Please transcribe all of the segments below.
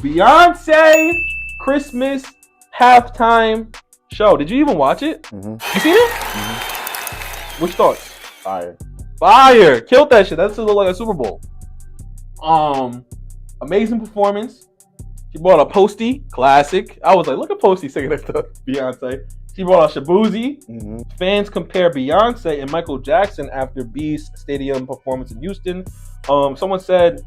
Beyonce Christmas Halftime Show. Did you even watch it? Mm-hmm. You seen it? Mm-hmm. Which thoughts? Fire. Killed that shit. That looked like a Super Bowl. Amazing performance. She brought a Posty, classic. I was like, look at Posty singing next to Beyonce. She brought a Shabuzi. Mm-hmm. Fans compare Beyonce and Michael Jackson after B's stadium performance in Houston. Someone said,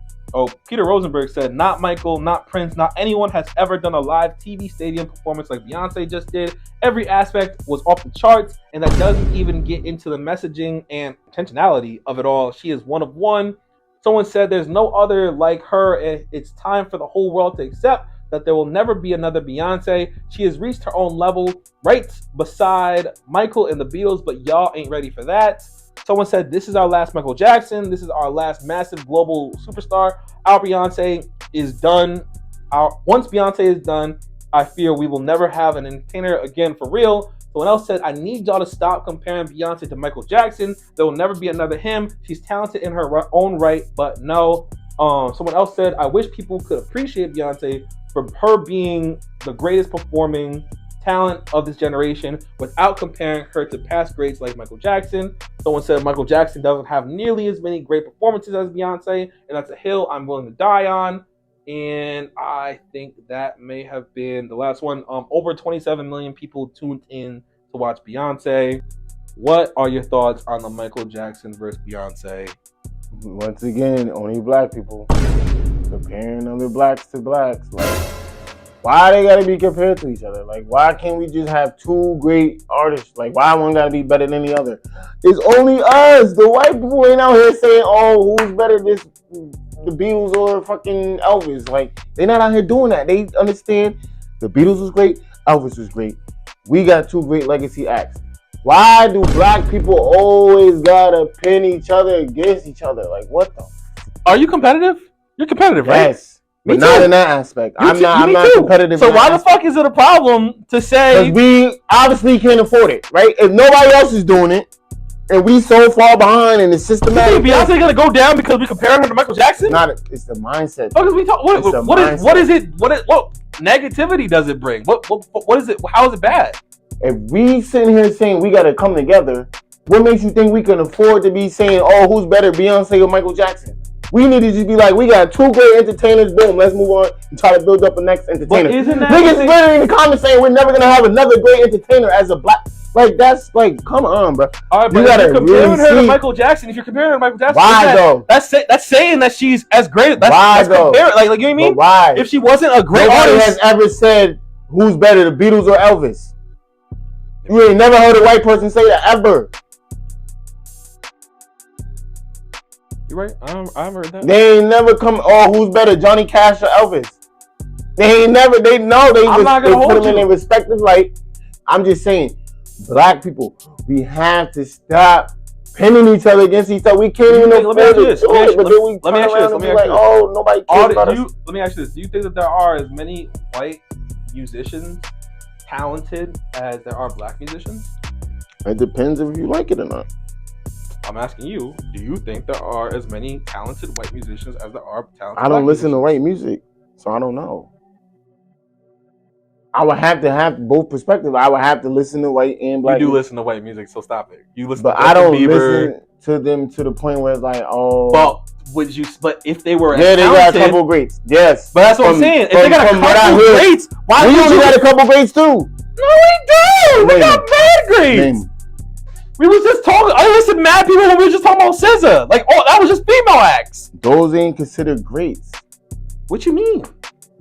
Peter Rosenberg said, not Michael, not Prince, not anyone has ever done a live TV stadium performance like Beyonce just did. Every aspect was off the charts, and that doesn't even get into the messaging and intentionality of it all. She is one of one. Someone said there's no other like her, and it's time for the whole world to accept that there will never be another Beyonce. She has reached her own level, right beside Michael and the Beatles, but y'all ain't ready for that. Someone said, this is our last Michael Jackson. This is our last massive global superstar. Our Beyonce is done. Once Beyonce is done, I fear we will never have an entertainer again for real. Someone else said, I need y'all to stop comparing Beyonce to Michael Jackson. There will never be another him. She's talented in her own right, but no. Someone else said, I wish people could appreciate Beyonce for her being the greatest performing talent of this generation without comparing her to past greats like Michael Jackson. Someone said Michael Jackson doesn't have nearly as many great performances as Beyonce, and that's a hill I'm willing to die on. And I think that may have been the last one. Over 27 million people tuned in to watch Beyonce. What are your thoughts on the Michael Jackson versus Beyonce? Once again, only black people comparing other blacks to blacks. Like, why they gotta be compared to each other? Like, why can't we just have two great artists? Like, why one gotta be better than the other? It's only us. The white people ain't out here saying, oh, who's better, the Beatles or fucking Elvis. Like, they're not out here doing that. They understand the Beatles was great, Elvis was great. We got two great legacy acts. Why do black people always gotta pin each other against each other? Like, what the? Are you competitive? You're competitive, right? Yes. But not in that aspect. I'm not competitive. So why the fuck is it a problem to say? Because we obviously can't afford it, right? If nobody else is doing it, and we so far behind in the systematic. You think Beyonce gonna go down because we comparing her to Michael Jackson? It's the mindset. Oh, because we talk. What is it? What negativity does it bring? What is it? How is it bad? If we sitting here saying we gotta come together, what makes you think we can afford to be saying, oh, who's better, Beyonce or Michael Jackson? We need to just be like, we got two great entertainers, boom, let's move on and try to build up a next entertainer. Niggas literally in the comments saying we're never gonna have another great entertainer as a black. Like, that's like, come on, bro. All right, but if you're comparing her to Michael Jackson, why though? That's saying that she's as great. Why though? Like, you know what I mean? But why? If she wasn't a great Nobody artist, has ever said who's better, the Beatles or Elvis. You ain't never heard a white person say that ever. You're right. I haven't heard that. They ain't never come. Oh, who's better, Johnny Cash or Elvis? They ain't never. They know. They just put them in their respective light. I'm just saying, black people, we have to stop pinning each other against each other. We can't even afford to do it. But then we turn around and be like, oh, nobody cares about us. Let me ask you this: do you think that there are as many white musicians talented as there are black musicians? It depends if you like it or not. I'm asking you, do you think there are as many talented white musicians as there are talented I don't listen to white music, so I don't know. I would have to have both perspectives. I would have to listen to white and black. You do listen to white music, so stop it. You listen but to I don't Bieber. Listen to them to the point where it's like, oh. Well, would you? But if they were, yeah, they got a couple greats. Yes, but that's what I'm saying. If they got a couple greats, why we only got a couple greats too? No, we do. We got mad greats. We was just talking. I listened to mad people when we were just talking about SZA. Like, oh, that was just female acts. Those ain't considered greats. What you mean?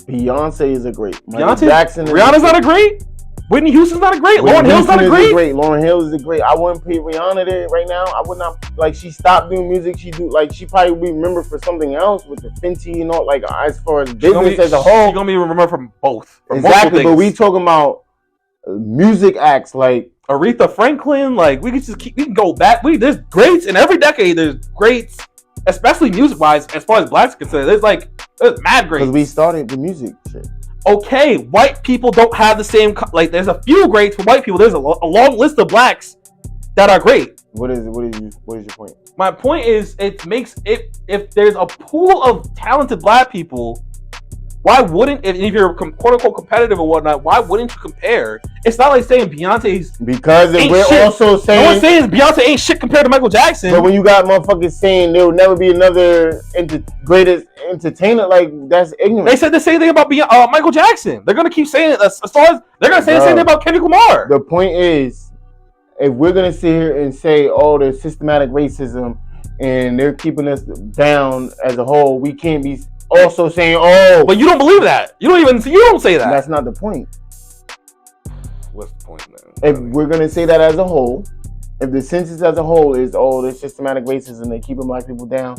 Beyonce is a great. Beyonce, Jackson. Rihanna's not a great. Whitney Houston's not a great. Lauryn Hill's not a great. Lauryn Hill is a great. I wouldn't put Rihanna there right now. I would not. Like, she stopped doing music. She probably would be remembered for something else with the Fenty and all. Like, as far as business as a whole, she's gonna be remembered from both. Exactly, but we talking about music acts like Aretha Franklin. Like, we can go back. There's greats in every decade. There's greats, especially music wise. As far as blacks concerned, there's mad greats. Because we started the music shit. Okay, white people don't have the same. Like, there's a few greats for white people. There's a long list of blacks that are great. What is your point? My point is, it makes it if there's a pool of talented black people, Why wouldn't, if you're quote unquote competitive or whatnot, why wouldn't you compare? It's not like saying Beyonce's because we're shit. also saying no one's saying Beyonce ain't shit compared to Michael Jackson. But when you got motherfuckers saying there will never be another greatest entertainer, like that's ignorant. They said the same thing about Michael Jackson. They're gonna keep saying it. As far as they're gonna say the same thing about Kendrick Lamar. The point is, if we're gonna sit here and say, "Oh, there's systematic racism," and they're keeping us down as a whole, we can't be also saying, "Oh." But you don't believe that. You don't say that. That's not the point. What's the point, man? If we're gonna say that as a whole, if the census as a whole is, "Oh, there's systematic racism, they keeping black people down,"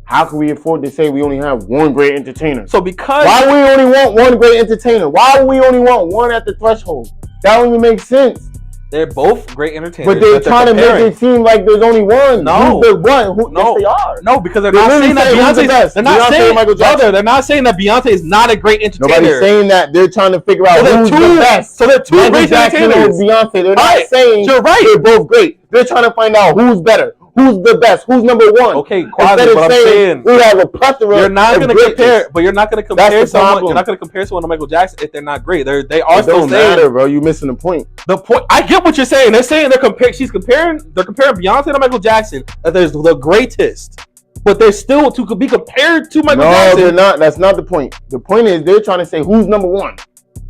how can we afford to say we only have one great entertainer? So because why do we only want one great entertainer? Why do we only want one at the threshold? That don't even make sense. They're both great entertainers. But they're trying to make it seem like there's only one. No. Who's the one? No. Yes, they are. No, because they're not saying that Beyonce's... They're not saying, brother, they're not saying that Beyonce is not a great entertainer. Nobody's saying that. They're trying to figure out who's the best. So they're two great entertainers. Beyonce. They're not saying you're right. They're both great. They're trying to find out who's better. Who's the best? Who's number one? Okay, Quasi, but I'm saying we have a plethora. You're not going to compare, but you're not going to compare someone. You're not going to compare someone to Michael Jackson if they're not great. They are still saying. It don't matter, bro. You're missing the point. The point. I get what you're saying. They're saying they're comparing. They're comparing Beyonce to Michael Jackson. That there's the greatest, but they're still to be compared to Michael Jackson. No, they're not. That's not the point. The point is they're trying to say who's number one.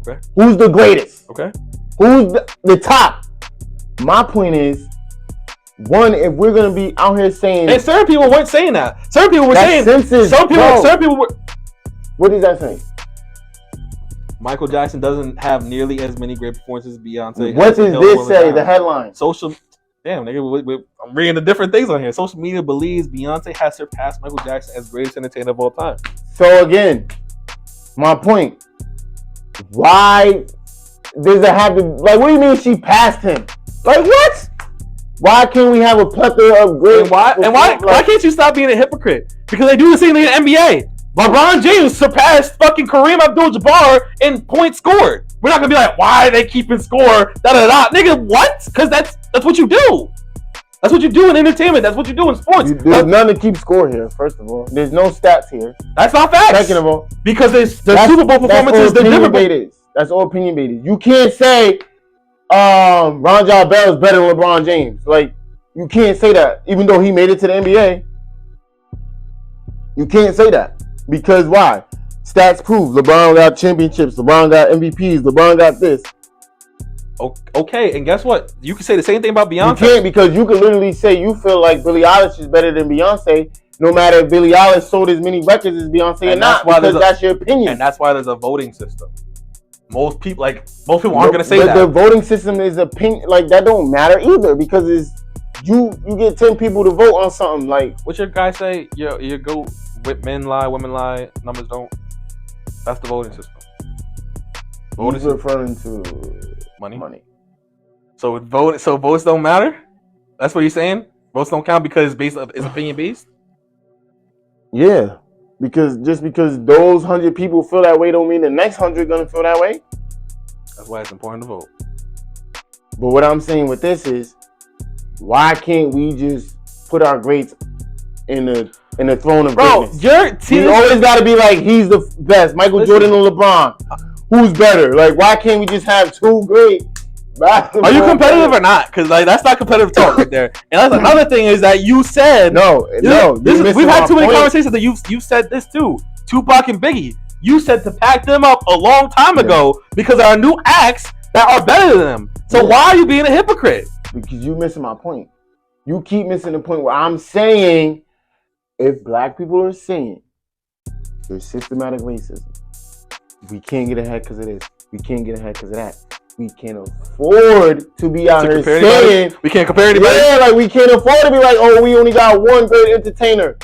Okay. Who's the greatest? Okay. Who's the top? My point is. One, if we're gonna be out here saying, and certain people weren't saying that. Certain people were saying. Census, some people were. What is that saying? Michael Jackson doesn't have nearly as many great performances as Beyonce. What does this say? The headline. Damn, nigga, I'm reading the different things on here. Social media believes Beyonce has surpassed Michael Jackson as greatest entertainer of all time. So again, my point. Why does it have to? Like, what do you mean she passed him? Like what? Why can't we have a plethora of great? Why can't you stop being a hypocrite? Because they do the same thing in the NBA. LeBron James surpassed fucking Kareem Abdul-Jabbar in points scored. We're not gonna be like, why are they keeping score? Da da da. Nigga, what? Because that's what you do. That's what you do in entertainment. That's what you do in sports. There's none to keep score here. First of all, there's no stats here. That's not facts. Second of all, because the Super Bowl performances, they're different. That's all opinion based. You can't say. Ron John Bell is better than LeBron James. Like, you can't say that, even though he made it to the NBA. You can't say that. Because why? Stats prove LeBron got championships, LeBron got MVPs, LeBron got this. Okay, and guess what? You can say the same thing about Beyonce. You can't, because you can literally say you feel like Billie Eilish is better than Beyonce, no matter if Billie Eilish sold as many records as Beyonce or not, because that's your opinion. And that's why there's a voting system. Most people aren't going to say that. The voting system is opinion. Like, that don't matter either, because it's you get 10 people to vote on something. Like, what's your guy say? You go with men lie, women lie, numbers don't. That's the voting system. He's referring to money. So votes don't matter. That's what you're saying. Votes don't count because it's opinion based. Yeah. Because just because those 100 people feel that way don't mean the next 100 gonna feel that way. That's why it's important to vote. But what I'm saying with this is, why can't we just put our greats in the throne of greatness? We always gotta be like, he's the best. Michael Jordan or LeBron. Who's better? Like, why can't we just have two great? Are you competitive or not? Because that's not competitive talk right there. And that's another thing is that you said we've had too many conversations that you said this too. Tupac and Biggie. You said to pack them up a long time ago because there are new acts that are better than them. So why are you being a hypocrite? Because you're missing my point. You keep missing the point where I'm saying if black people are saying there's systematic racism, we can't get ahead because of this. We can't get ahead because of that. We can't afford to be out here saying we can't compare anybody. Yeah, like we can't afford to be like, oh, we only got one great entertainer.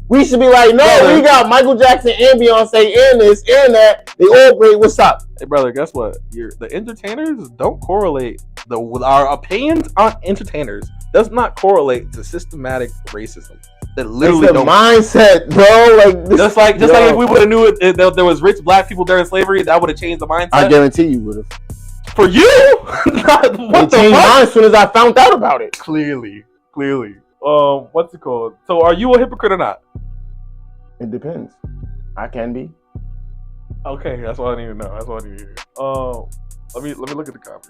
We should be like, no, we got Michael Jackson and Beyonce and this and that. They all great. What's up? Hey, brother, guess what? The entertainers don't correlate. Our opinions on entertainers does not correlate to systematic racism. That literally don't. Mindset, bro. Like this, just like if we would have knew there was rich black people during slavery, that would have changed the mindset. I guarantee you would have. For you? What changed mine as soon as I found out about it. Clearly. What's it called? So, are you a hypocrite or not? It depends. I can be. Okay, that's all I need to know. That's all I need to hear. Let me look at the comments.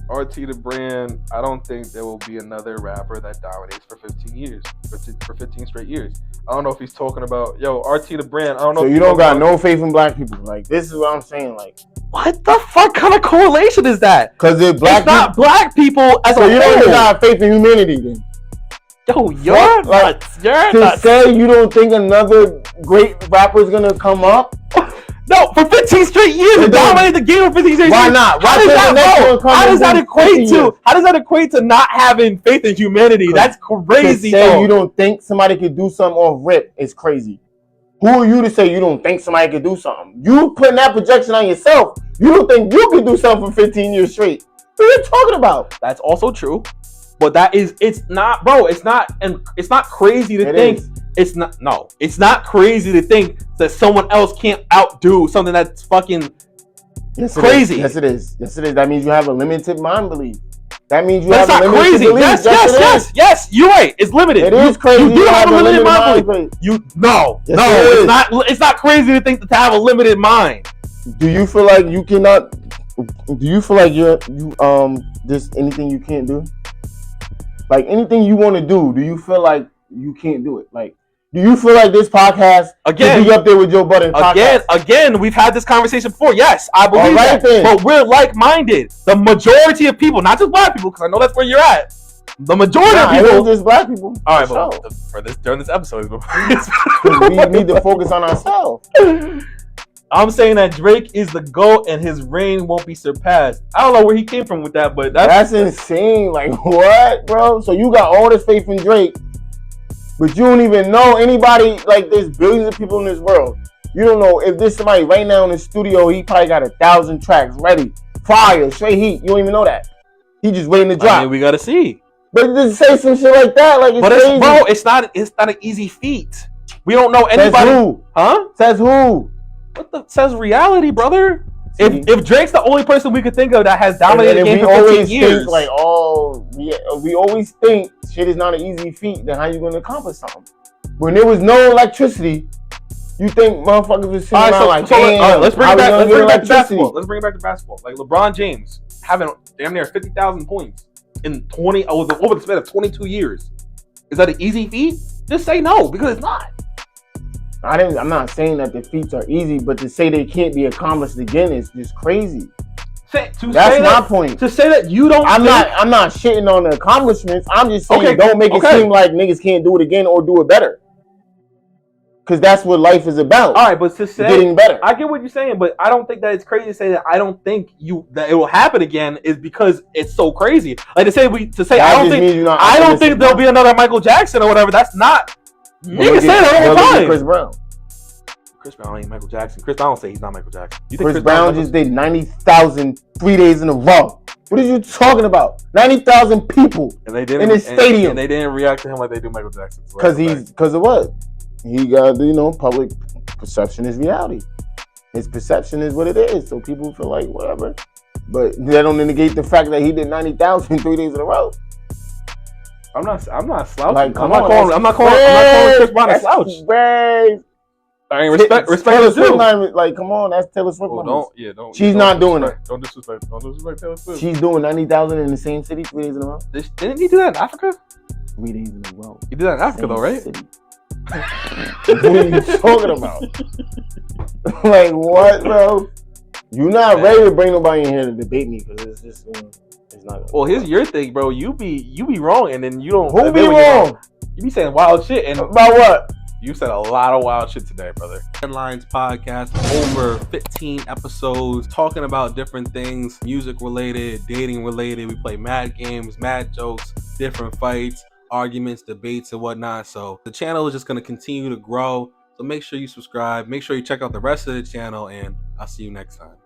RT the brand. I don't think there will be another rapper that dominates for 15 years, for 15 straight years. I don't know if he's talking about RT the brand. I don't know. So you don't got no faith in black people. Like, this is what I'm saying. Like, what the fuck kind of correlation is that? Because it's not black people as so a you whole. don't got faith in humanity then. Yo, you're nuts. You're nuts. To say you don't think another great rapper is gonna come up? No, for 15 straight years, they dominated the game for 15 straight years. Why not? How does that equate to not having faith in humanity? That's crazy. To say you don't think somebody could do something off rip is crazy. Who are you to say you don't think somebody could do something? You putting that projection on yourself. You don't think you could do something for 15 years straight. What are you talking about? That's also true. But it's not crazy to think. It's not crazy to think that someone else can't outdo something that's fucking crazy. Yes, it is. That means you have a limited mind belief. That means you that's have a limited crazy. belief. Yes. You're right. It's limited. It is crazy. You do have a limited mind belief. It's not crazy to think to have a limited mind. Do you feel like you cannot? Do you feel like there's anything you can't do? Like, anything you want to do you feel like you can't do it? Like, do you feel like this podcast could be up there with Joe Budden podcast? Again, we've had this conversation before. Yes, I believe that. Then. But we're like-minded. The majority of people, not just black people, because I know that's where you're at. The majority of people. Not just black people. All right, but during this episode, we need to focus on ourselves. I'm saying that Drake is the GOAT and his reign won't be surpassed. I don't know where he came from with that, but that's insane. Like, what, bro? So you got all this faith in Drake, but you don't even know anybody. Like, there's billions of people in this world. You don't know if there's somebody right now in the studio, he probably got 1,000 tracks ready. Fire, straight heat. You don't even know that. He just waiting to drop. I mean, we got to see. But just say some shit like that. Like, it's not an easy feat. We don't know anybody. Says who? Huh? Says who? Says reality, brother. If Drake's the only person we could think of that has dominated the game for 15 years. We always think shit is not an easy feat, then how you going to accomplish something? When there was no electricity, you think motherfuckers was sitting around let's bring it back to basketball. Let's bring it back to basketball. Like LeBron James having damn near 50,000 points in over the span of 22 years. Is that an easy feat? Just say no, because it's not. I'm not saying that the feats are easy, but to say they can't be accomplished again is just crazy. That's my point. To say that you don't. I'm not shitting on the accomplishments. I'm just saying don't make it seem like niggas can't do it again or do it better. Because that's what life is about. All right, but to say getting better. I get what you're saying, but I don't think that it's crazy to say that I don't think that it will happen again is because it's so crazy. Like I don't think there'll be another Michael Jackson or whatever. That's not. Niggas say that all the time. Chris Brown ain't Michael Jackson. Chris Brown say he's not Michael Jackson. You think Chris Brown just did 90,000 3 days in a row. What are you talking about? 90,000 people in the stadium. And they didn't react to him like they do Michael Jackson. Because of what? He got, public perception is reality. His perception is what it is. So people feel like whatever. But that don't negate the fact that he did 90,000 3 days in a row. I'm not slouching. Like, I'm not calling Chris Brown a slouch. I mean, respect is due. Like, come on, that's Taylor Swift. Don't. She's not doing it. Don't disrespect Taylor Swift. She's doing 90,000 in the same city 3 days in a row. Didn't he do that in Africa? 3 days in a row. He did that in Africa, though, right? What are you talking about? Like, what, bro? You're not ready to bring nobody in here to debate me because it's just. It's not. Well, here's your thing, bro. You be wrong, and then you don't. Who be wrong? You be saying wild shit, and about what? You said a lot of wild shit today, brother. Headlines podcast, over 15 episodes, talking about different things, music related, dating related. We play mad games, mad jokes, different fights, arguments, debates, and whatnot. So the channel is just going to continue to grow. So make sure you subscribe. Make sure you check out the rest of the channel, and I'll see you next time.